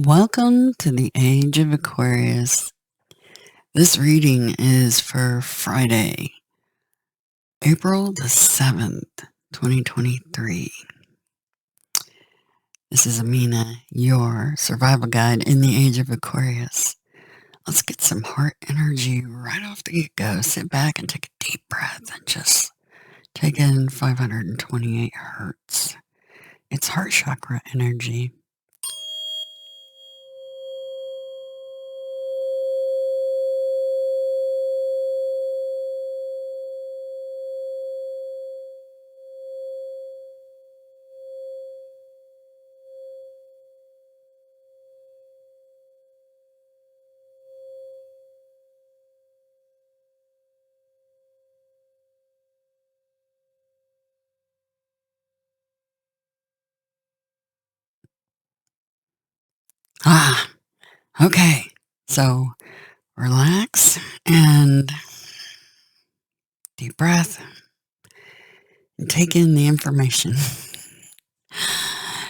Welcome to the Age of Aquarius. This reading is for Friday, April the 7th, 2023. This is Amina, your survival guide in the Age of Aquarius. Let's get some heart energy right off the get-go. Sit back and take a deep breath and just take in 528 hertz. It's heart chakra energy. Okay. So relax and deep breath and take in the information.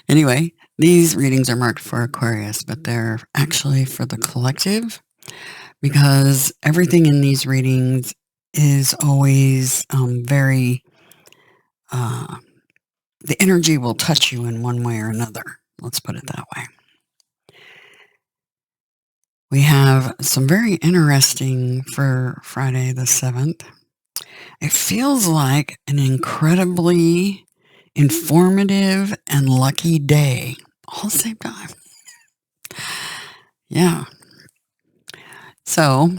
Anyway, these readings are marked for Aquarius, but they're actually for the collective because everything in these readings is always very, the energy will touch you in one way or another. Let's put it that way. We have some very interesting for Friday the 7th. It feels like an incredibly informative and lucky day all at the same time. Yeah. So,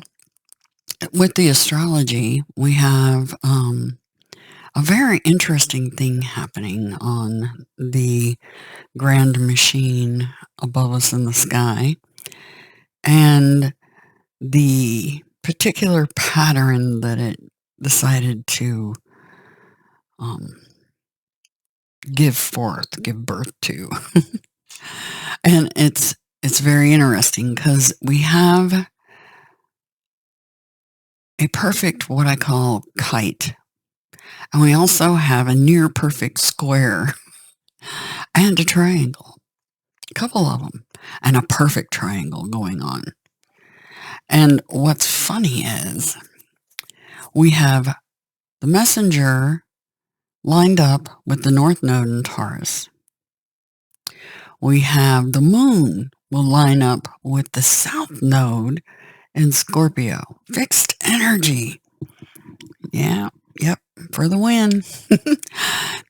with the astrology, we have a very interesting thing happening on the grand machine above us in the sky. And the particular pattern that it decided to give birth to. And it's very interesting because we have a perfect, what I call kite. And we also have a near perfect square and a triangle, a couple of them, and a perfect triangle going on. And what's funny is we have the messenger lined up with the North Node in Taurus. We have the moon will line up with the South Node in Scorpio. Fixed energy. Yeah, yep, for the win.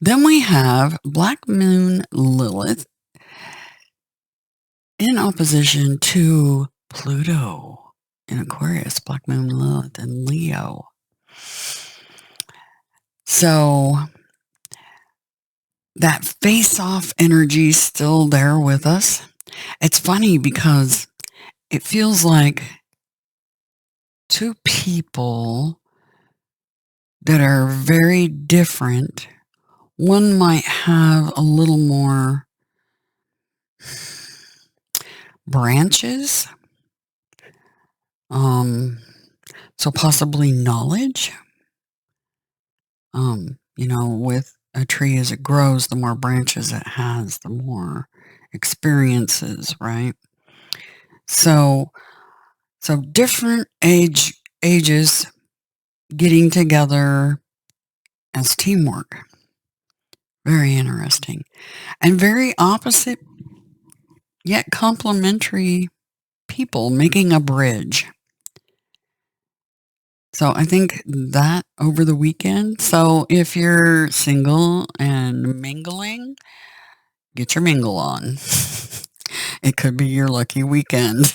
Then we have Black Moon Lilith in opposition to Pluto in Aquarius, Black Moon Lilith in Leo. So that face-off energy is still there with us. It's funny because it feels like two people that are very different. One might have a little more branches, so possibly knowledge. With a tree as it grows, the more branches it has, the more experiences, right? So different ages getting together as teamwork. Very interesting. And very opposite yet complementary people making a bridge. So I think that over the weekend. So if you're single and mingling, get your mingle on. It could be your lucky weekend.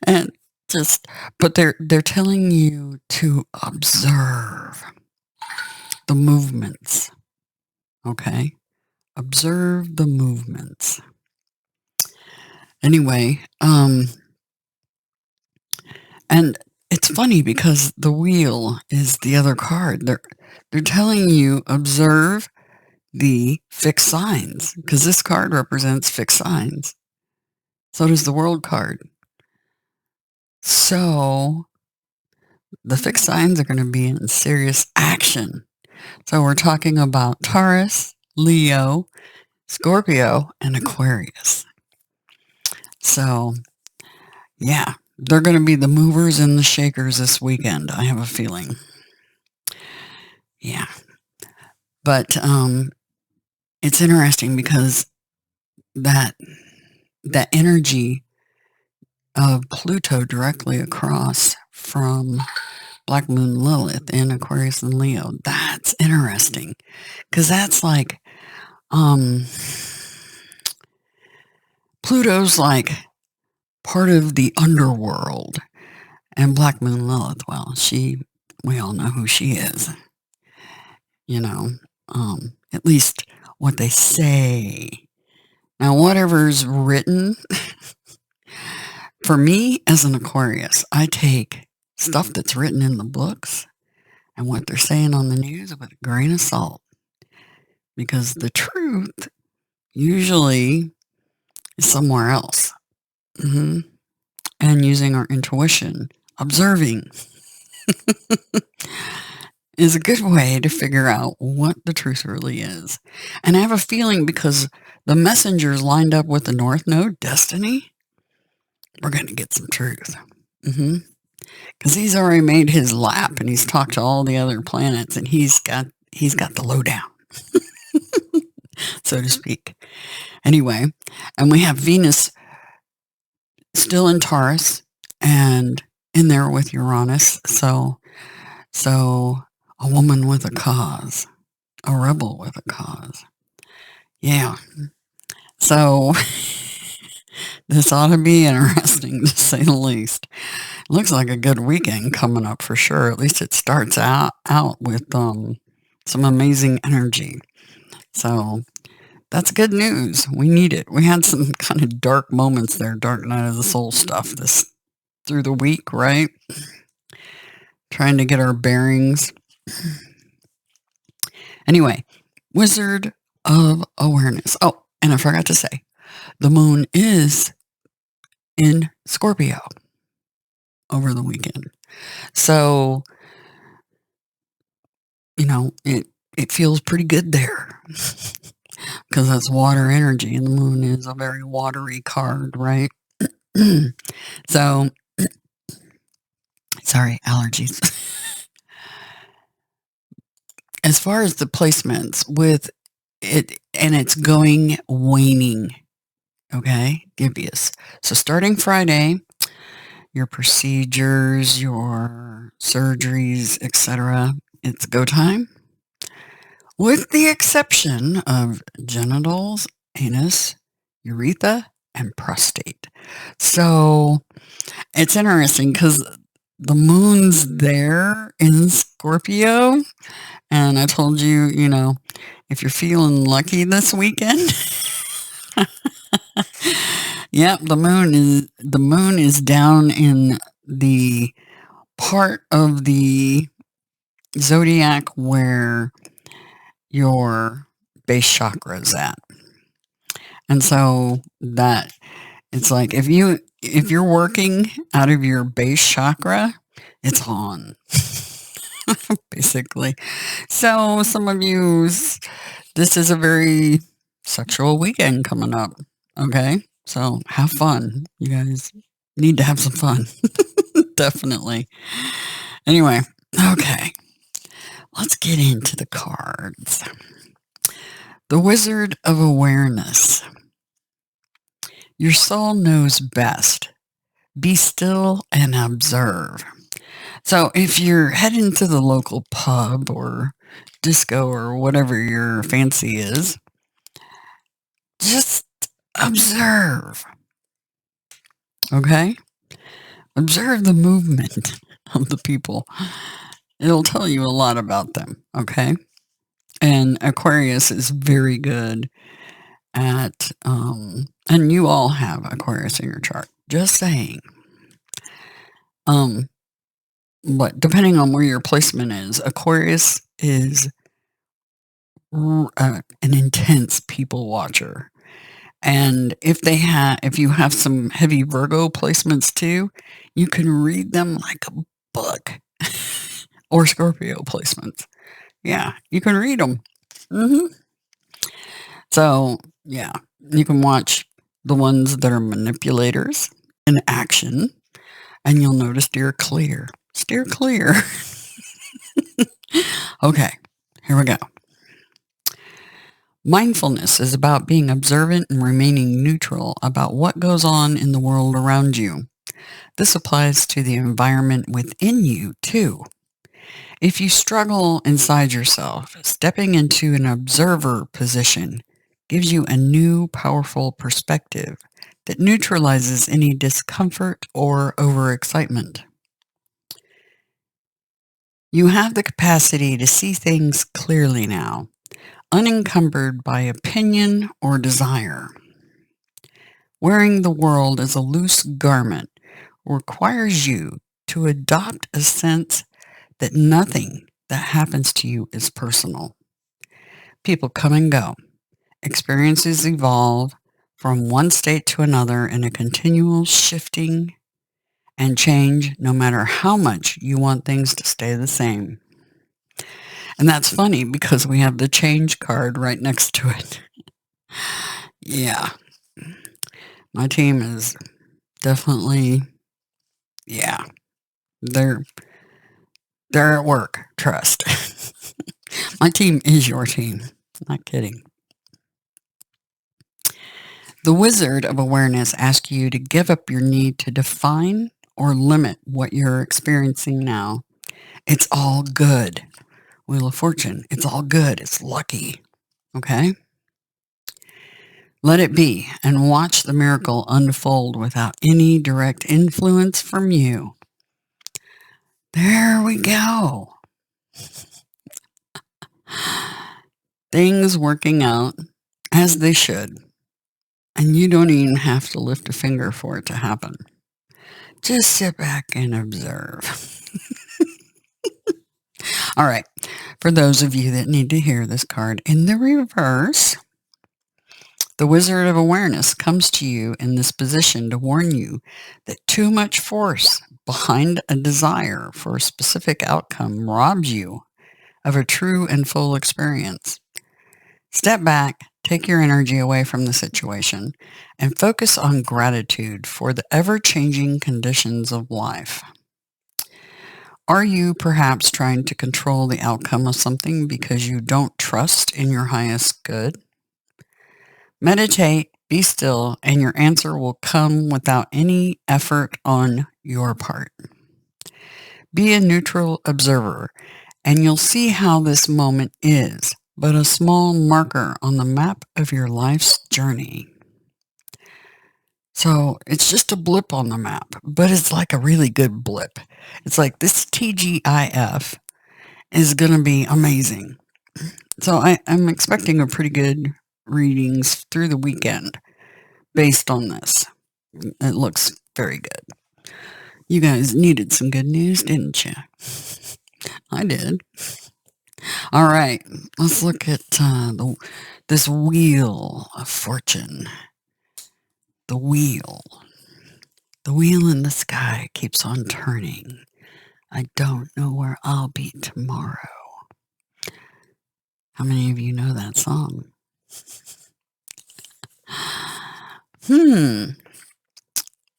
And but they're telling you to observe the movements. Okay? Observe the movements. Anyway, and it's funny because the wheel is the other card. They're telling you observe the fixed signs because this card represents fixed signs. So does the world card. So the fixed signs are going to be in serious action. So we're talking about Taurus, Leo, Scorpio, and Aquarius. So, yeah, they're going to be the movers and the shakers this weekend, I have a feeling. Yeah. But it's interesting because that energy of Pluto directly across from Black Moon Lilith in Aquarius and Leo, that's interesting because that's like Pluto's like part of the underworld, and Black Moon Lilith, well, we all know who she is, you know, at least what they say. Now, whatever's written, for me as an Aquarius, I take stuff that's written in the books and what they're saying on the news with a grain of salt, because the truth usually is somewhere else. And using our intuition, observing, is a good way to figure out what the truth really is. And I have a feeling because the messengers lined up with the North Node, Destiny, we're going to get some truth. Because he's already made his lap and he's talked to all the other planets and he's got the lowdown, so to speak. Anyway, and we have Venus still in Taurus and in there with Uranus. So a woman with a cause, a rebel with a cause. Yeah. So this ought to be interesting, to say the least. Looks like a good weekend coming up for sure. At least it starts out with some amazing energy. So that's good news. We need it. We had some kind of dark moments there, dark night of the soul stuff through the week, right? Trying to get our bearings. Anyway, Wizard of Awareness. Oh, and I forgot to say, the moon is in Scorpio over the weekend. So, it feels pretty good there because that's water energy, and the moon is a very watery card, right? So, sorry, allergies. As far as the placements with it, and it's going waning, okay, gibbous. So starting Friday, your procedures, your surgeries, etc., it's go time, with the exception of genitals, anus, urethra, and prostate. So it's interesting because the moon's there in Scorpio, and I told you, if you're feeling lucky this weekend, yeah, the moon is down in the part of the zodiac where your base chakra is at. And so that it's like if you're working out of your base chakra, it's on. Basically. So some of you, this is a very sexual weekend coming up. Okay. So have fun. You guys need to have some fun. Definitely. Anyway, okay. Let's get into the cards. The Wizard of Awareness. Your soul knows best. Be still and observe. So if you're heading to the local pub or disco or whatever your fancy is, just observe. Okay? Observe the movement of the people. It'll tell you a lot about them. Okay? And Aquarius is very good at, and you all have Aquarius in your chart. Just saying. But depending on where your placement is, Aquarius is an intense people watcher. And if you have some heavy Virgo placements too, you can read them like a book. Or Scorpio placements. Yeah, you can read them. So, yeah, you can watch the ones that are manipulators in action, and you'll notice steer clear. Steer clear. Okay, here we go. Mindfulness is about being observant and remaining neutral about what goes on in the world around you. This applies to the environment within you, too. If you struggle inside yourself, stepping into an observer position gives you a new, powerful perspective that neutralizes any discomfort or overexcitement. You have the capacity to see things clearly now, unencumbered by opinion or desire. Wearing the world as a loose garment requires you to adopt a sense that nothing that happens to you is personal. People come and go. Experiences evolve from one state to another in a continual shifting and change, no matter how much you want things to stay the same. And that's funny because we have the change card right next to it. Yeah. My team is definitely, yeah, they're at work, trust. My team is your team. Not kidding. The Wizard of Awareness asks you to give up your need to define or limit what you're experiencing now. It's all good. Wheel of Fortune. It's all good. It's lucky. Okay? Let it be and watch the miracle unfold without any direct influence from you. There we go. Things working out as they should. And you don't even have to lift a finger for it to happen. Just sit back and observe. All right. For those of you that need to hear this card in the reverse, the Wizard of Awareness comes to you in this position to warn you that too much force behind a desire for a specific outcome robs you of a true and full experience. Step back, take your energy away from the situation, and focus on gratitude for the ever-changing conditions of life. Are you perhaps trying to control the outcome of something because you don't trust in your highest good? Meditate, be still, and your answer will come without any effort on your part. Be a neutral observer, and you'll see how this moment is but a small marker on the map of your life's journey. So it's just a blip on the map, but it's like a really good blip. It's like this TGIF is going to be amazing. So I'm expecting a pretty good readings through the weekend based on this. It looks very good. You guys needed some good news, didn't you? I did. All right, let's look at this Wheel of Fortune. The wheel. The wheel in the sky keeps on turning. I don't know where I'll be tomorrow. How many of you know that song?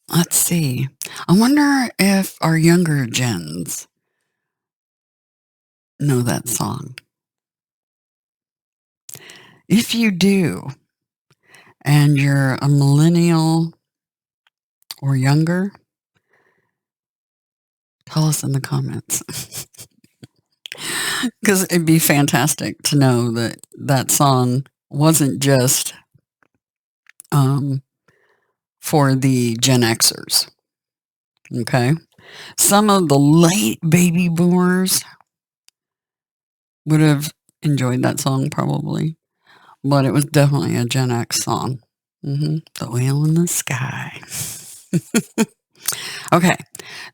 Let's see. I wonder if our younger gens know that song. If you do, and you're a millennial or younger, tell us in the comments. Because it'd be fantastic to know that that song wasn't just for the Gen Xers. Okay? Some of the late baby boomers would have enjoyed that song probably, but it was definitely a Gen X song. The Wheel in the Sky. Okay.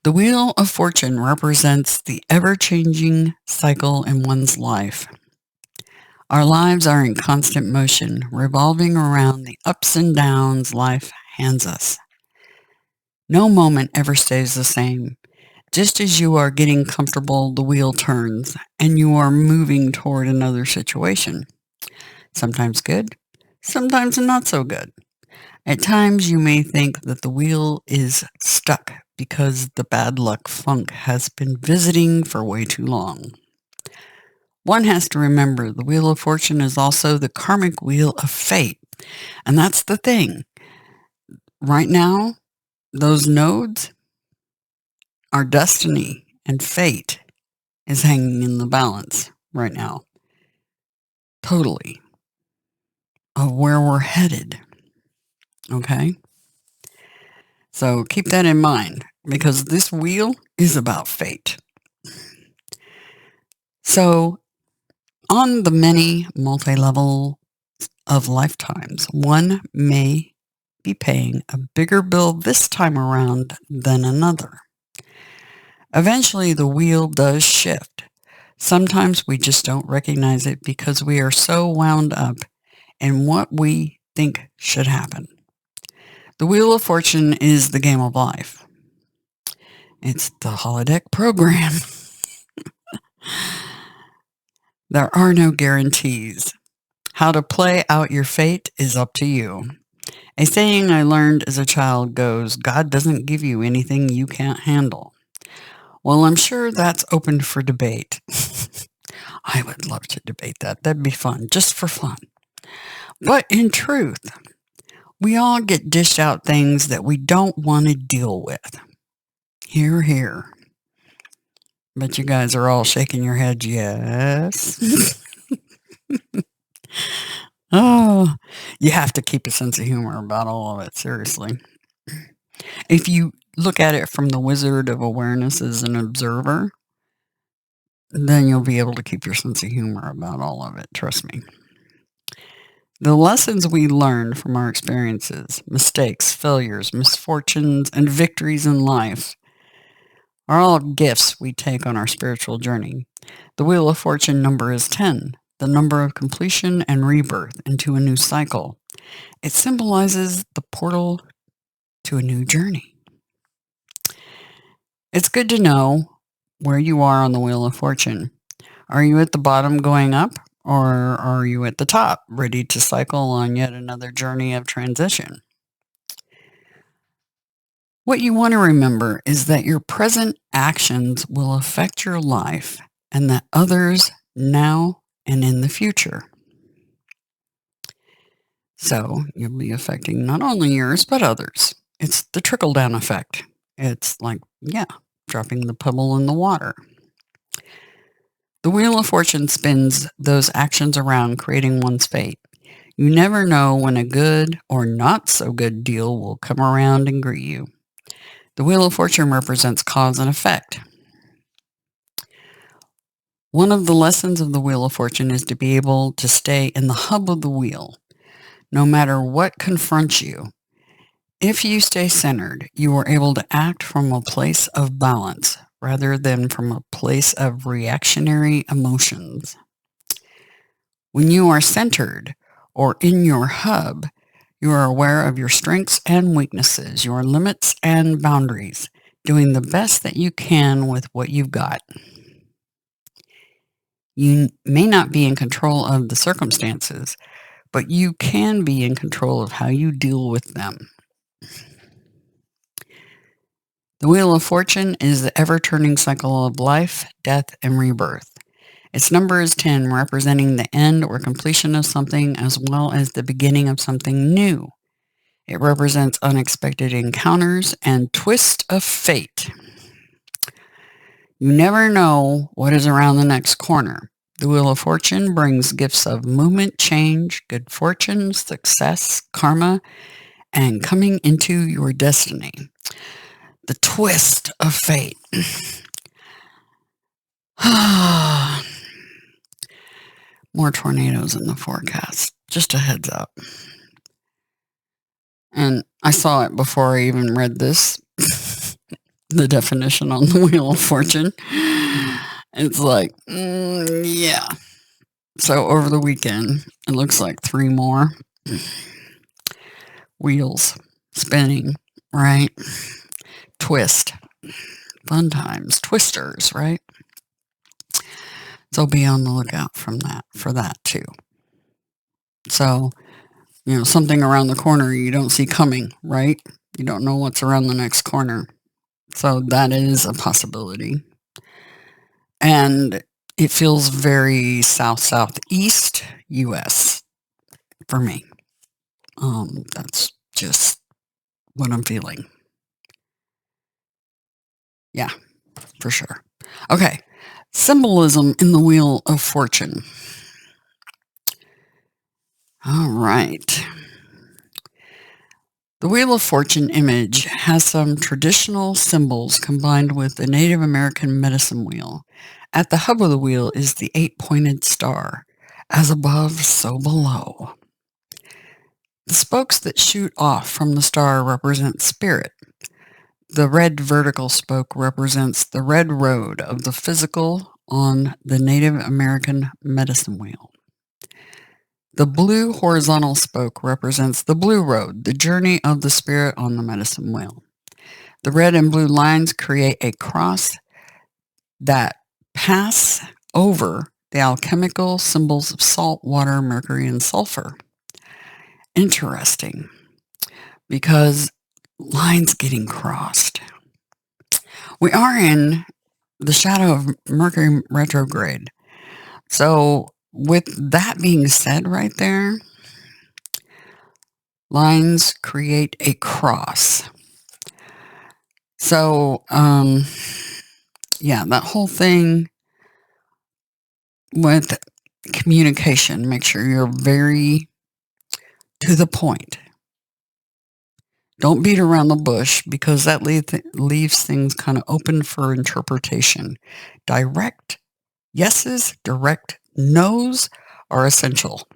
The Wheel of Fortune represents the ever-changing cycle in one's life. Our lives are in constant motion, revolving around the ups and downs life hands us. No moment ever stays the same. Just as you are getting comfortable, the wheel turns, and you are moving toward another situation. Sometimes good, sometimes not so good. At times you may think that the wheel is stuck because the bad luck funk has been visiting for way too long. One has to remember the Wheel of Fortune is also the karmic wheel of fate. And that's the thing. Right now, those nodes, our destiny and fate is hanging in the balance right now. Totally. Of where we're headed. Okay? So keep that in mind because this wheel is about fate. So on the many multi-level of lifetimes, one may be paying a bigger bill this time around than another. Eventually, the wheel does shift. Sometimes we just don't recognize it because we are so wound up in what we think should happen. The Wheel of Fortune is the game of life. It's the holodeck program. There are no guarantees. How to play out your fate is up to you. A saying I learned as a child goes, God doesn't give you anything you can't handle. Well, I'm sure that's open for debate. I would love to debate that. That'd be fun, just for fun. But in truth, we all get dished out things that we don't want to deal with. Hear, hear. But you guys are all shaking your heads, yes. Oh, you have to keep a sense of humor about all of it, seriously. If you look at it from the Wizard of Awareness as an observer, then you'll be able to keep your sense of humor about all of it, trust me. The lessons we learn from our experiences, mistakes, failures, misfortunes, and victories in life are all gifts we take on our spiritual journey. The Wheel of Fortune number is 10, the number of completion and rebirth into a new cycle. It symbolizes the portal to a new journey. It's good to know where you are on the Wheel of Fortune. Are you at the bottom going up, or are you at the top, ready to cycle on yet another journey of transition? What you want to remember is that your present actions will affect your life and that others now and in the future. So you'll be affecting not only yours, but others. It's the trickle-down effect. It's like, dropping the pebble in the water. The Wheel of Fortune spins those actions around, creating one's fate. You never know when a good or not so good deal will come around and greet you. The Wheel of Fortune represents cause and effect. One of the lessons of the Wheel of Fortune is to be able to stay in the hub of the wheel, no matter what confronts you. If you stay centered, you are able to act from a place of balance rather than from a place of reactionary emotions. When you are centered or in your hub, you are aware of your strengths and weaknesses, your limits and boundaries, doing the best that you can with what you've got. You may not be in control of the circumstances, but you can be in control of how you deal with them. The Wheel of Fortune is the ever-turning cycle of life, death, and rebirth. Its number is 10, representing the end or completion of something as well as the beginning of something new. It represents unexpected encounters and twist of fate. You never know what is around the next corner. The Wheel of Fortune brings gifts of movement, change, good fortune, success, karma, and coming into your destiny. The twist of fate. More tornadoes in the forecast. Just a heads up. And I saw it before I even read this. The definition on the Wheel of Fortune. It's like, yeah. So over the weekend, it looks like 3 more wheels spinning, right? Twist. Fun times. Twisters, right? So be on the lookout for that too. So something around the corner you don't see coming, right? You don't know what's around the next corner. So that is a possibility. And it feels very southeast US for me. That's just what I'm feeling. Yeah, for sure. Okay. Symbolism in the Wheel of Fortune. All right. The Wheel of Fortune image has some traditional symbols combined with the Native American medicine wheel. At the hub of the wheel is the 8-pointed star. As above, so below. The spokes that shoot off from the star represent spirit. The red vertical spoke represents the red road of the physical on the Native American medicine wheel. The blue horizontal spoke represents the blue road, the journey of the spirit on the medicine wheel. The red and blue lines create a cross that pass over the alchemical symbols of salt, water, mercury, and sulfur. Interesting, because lines getting crossed. We are in the shadow of Mercury retrograde. So with that being said right there, lines create a cross. So, yeah, that whole thing with communication, make sure you're very to the point. Don't beat around the bush, because that leaves things kind of open for interpretation. Direct yeses, direct nos are essential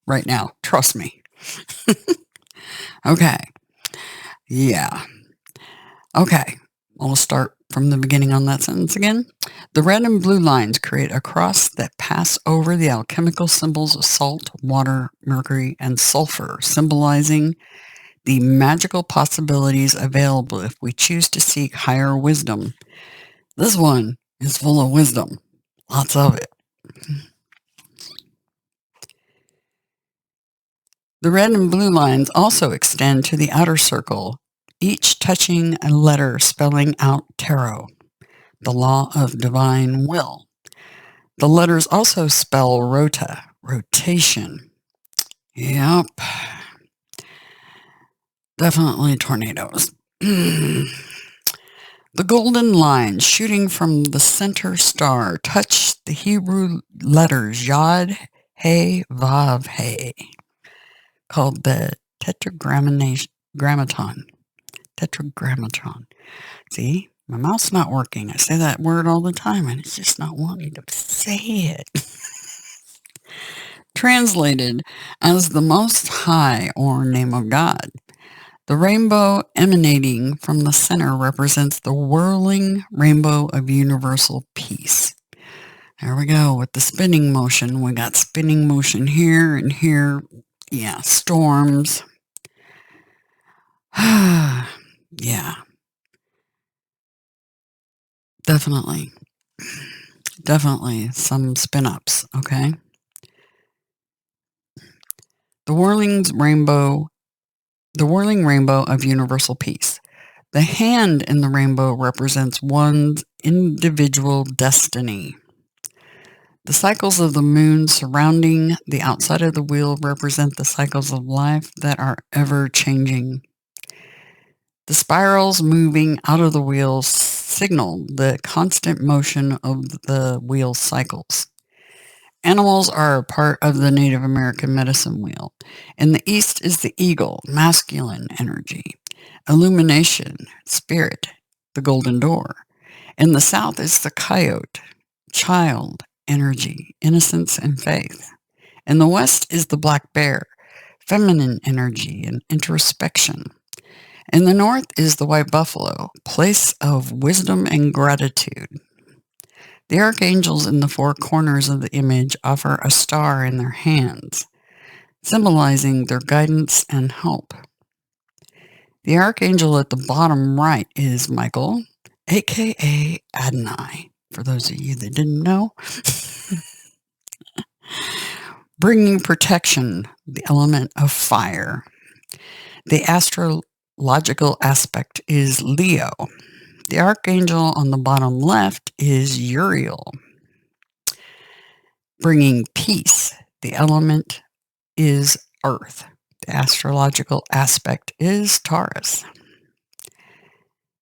right now. Trust me. Okay. Yeah. Okay. I'll start from the beginning on that sentence again. The red and blue lines create a cross that pass over the alchemical symbols of salt, water, mercury, and sulfur, symbolizing the magical possibilities available if we choose to seek higher wisdom. This one is full of wisdom. Lots of it. The red and blue lines also extend to the outer circle, each touching a letter spelling out tarot, the law of divine will. The letters also spell rota, rotation. Yep. Definitely tornadoes. The golden lines shooting from the center star touch the Hebrew letters Yod, He, Vav, He, called the tetragrammaton. Tetragrammaton. See, my mouth's not working. I say that word all the time, and it's just not wanting to say it. Translated as the Most High, or name of God. The rainbow emanating from the center represents the whirling rainbow of universal peace. There we go with the spinning motion. We got spinning motion here and here. Yeah, storms. Yeah. Definitely. Definitely some spin-ups, okay? The whirling rainbow of universal peace. The hand in the rainbow represents one's individual destiny. The cycles of the moon surrounding the outside of the wheel represent the cycles of life that are ever changing. The spirals moving out of the wheel signal the constant motion of the wheel cycles. Animals are a part of the Native American medicine wheel. In the east is the eagle, masculine energy, illumination, spirit, the golden door. In the south is the coyote, child, energy, innocence, and faith. In the west is the black bear, feminine energy and introspection. In the north is the white buffalo, place of wisdom and gratitude. The archangels in the four corners of the image offer a star in their hands, symbolizing their guidance and help. The archangel at the bottom right is Michael, aka Adonai, for those of you that didn't know. bringing protection, the element of fire. The astrological aspect is Leo. The archangel on the bottom left is Uriel, bringing peace. The element is Earth. The astrological aspect is Taurus.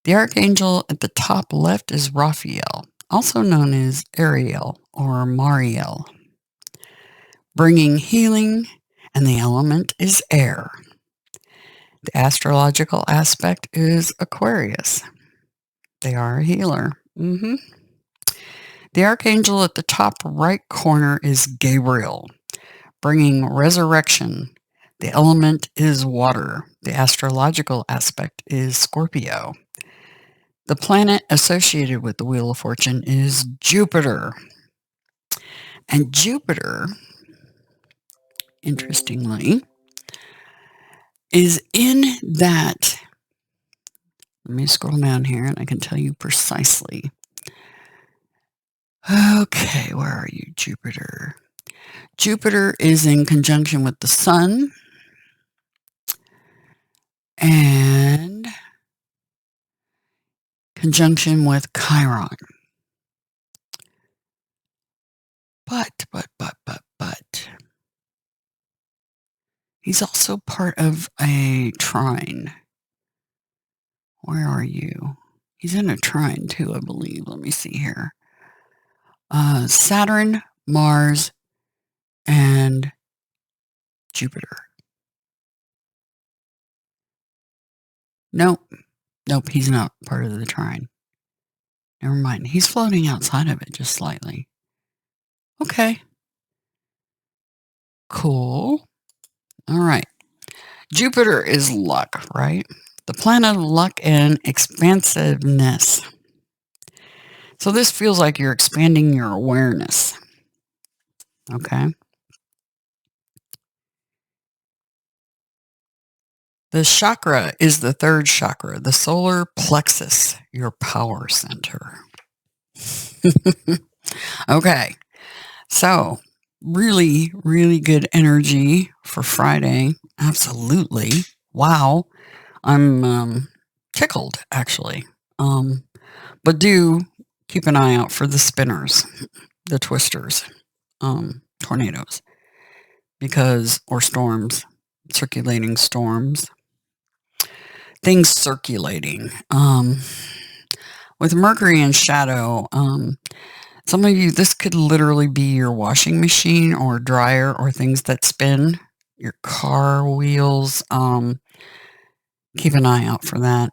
The archangel at the top left is Raphael, also known as Ariel or Mariel, bringing healing, and the element is air. The astrological aspect is Aquarius. They are a healer. The archangel at the top right corner is Gabriel, bringing resurrection. The element is water. The astrological aspect is Scorpio. The planet associated with the Wheel of Fortune is Jupiter. And Jupiter, interestingly, is in that. Let me scroll down here and I can tell you precisely. Okay, where are you, Jupiter? Jupiter is in conjunction with the Sun and conjunction with Chiron. But he's also part of a trine. Where are you? He's in a trine too, I believe. Let me see here. Saturn, Mars, and Jupiter. Nope, he's not part of the trine. Never mind. He's floating outside of it just slightly. Okay. Cool. All right. Jupiter is luck, right? The planet of luck and expansiveness. So this feels like you're expanding your awareness. Okay. The chakra is the third chakra, the solar plexus, your power center. Okay. So really, really good energy for Friday. Absolutely. Wow. I'm tickled, actually. But do keep an eye out for the spinners, the twisters, tornadoes, or storms, circulating storms, things circulating. With Mercury in shadow, some of you, this could literally be your washing machine or dryer or things that spin, your car wheels. Keep an eye out for that.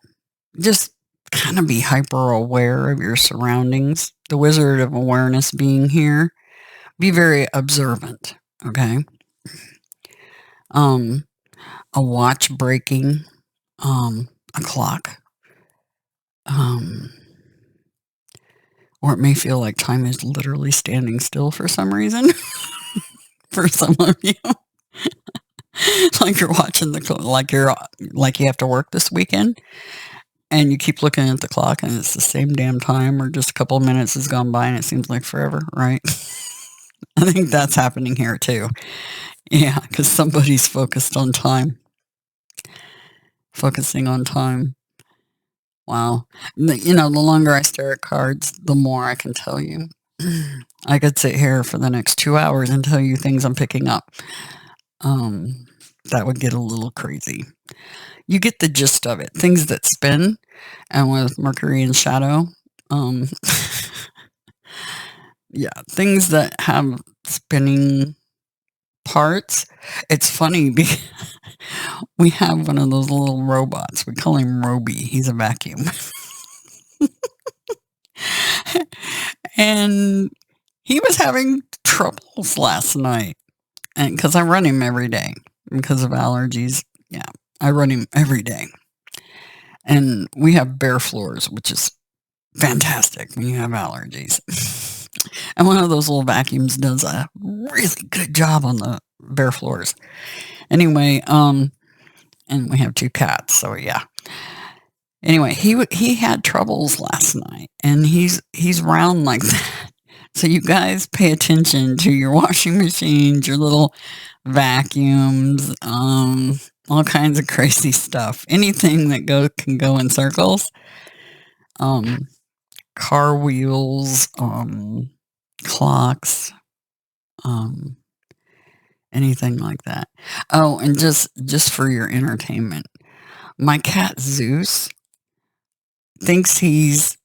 Just kind of be hyper aware of your surroundings. The Wizard of Awareness being here. Be very observant, okay? A watch breaking, a clock. Or it may feel like time is literally standing still for some reason. For some of you. Like you're watching like you have to work this weekend and you keep looking at the clock and it's the same damn time, or just a couple of minutes has gone by and it seems like forever, right? I think that's happening here too. Yeah, because somebody's focusing on time. Wow. The longer I stare at cards, the more I can tell you. I could sit here for the next 2 hours and tell you things I'm picking up. That would get a little crazy. You get the gist of it. Things that spin, and with Mercury in shadow, yeah, things that have spinning parts. It's funny because we have one of those little robots. We call him Roby. He's a vacuum. And he was having troubles last night. And because I run him every day because of allergies. Yeah, I run him every day. And we have bare floors, which is fantastic when you have allergies. And one of those little vacuums does a really good job on the bare floors. Anyway, and we have 2 cats, so yeah. Anyway, he had troubles last night, and he's round like that. So you guys pay attention to your washing machines, your little vacuums, all kinds of crazy stuff. Anything that can go in circles. Car wheels, clocks, anything like that. Oh, and just for your entertainment, my cat Zeus thinks he's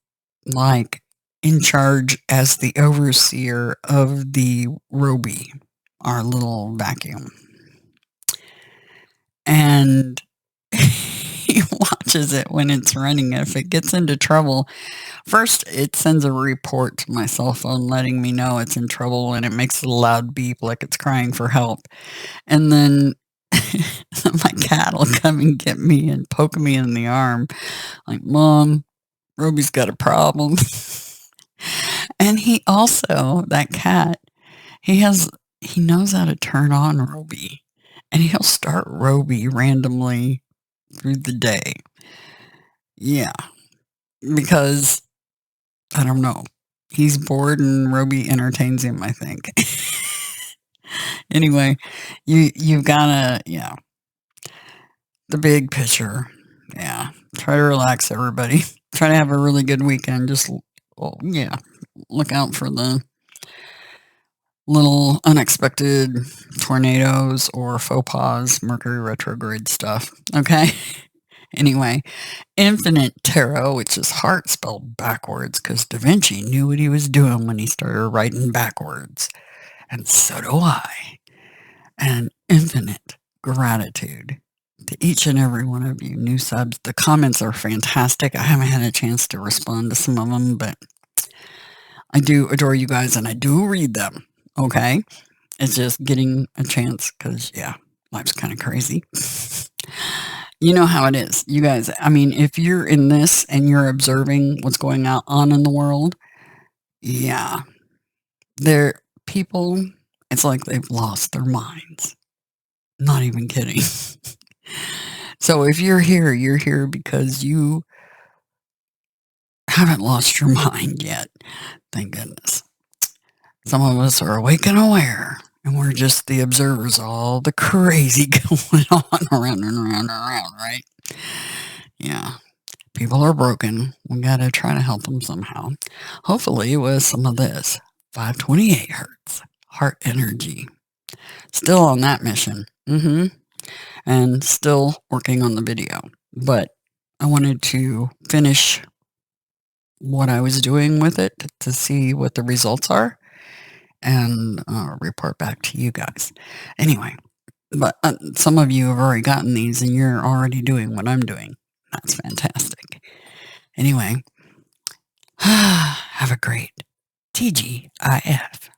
like in charge as the overseer of the Roby, our little vacuum. And he watches it when it's running. If it gets into trouble, first it sends a report to my cell phone letting me know it's in trouble, and it makes a loud beep like it's crying for help. And then my cat will come and get me and poke me in the arm like, Mom, Roby's got a problem. And he also, that cat, he knows how to turn on Roby, and he'll start Roby randomly through the day. Yeah, because I don't know. He's bored and Roby entertains him, I think. Anyway, you've gotta, yeah. The big picture. Yeah. Try to relax, everybody. Try to have a really good weekend. Just, well, yeah, look out for the little unexpected tornadoes or faux pas, Mercury retrograde stuff. Okay? Anyway, Infinite Tarot, which is heart spelled backwards, because Da Vinci knew what he was doing when he started writing backwards. And so do I. And infinite gratitude to each and every one of you new subs. The comments are fantastic. I haven't had a chance to respond to some of them, but I do adore you guys and I do read them. Okay? It's just getting a chance because, yeah, life's kind of crazy. You know how it is. You guys, I mean, if you're in this and you're observing what's going on in the world, yeah, people, it's like they've lost their minds. Not even kidding. So if you're here because you haven't lost your mind yet. Thank goodness. Some of us are awake and aware, and we're just the observers, all the crazy going on around and around and around, right? Yeah. People are broken. We got to try to help them somehow. Hopefully with some of this 528 hertz heart energy. Still on that mission. And still working on the video. But I wanted to finish what I was doing with it to see what the results are and report back to you guys. Anyway, but some of you have already gotten these and you're already doing what I'm doing. That's fantastic. Anyway, have a great TGIF.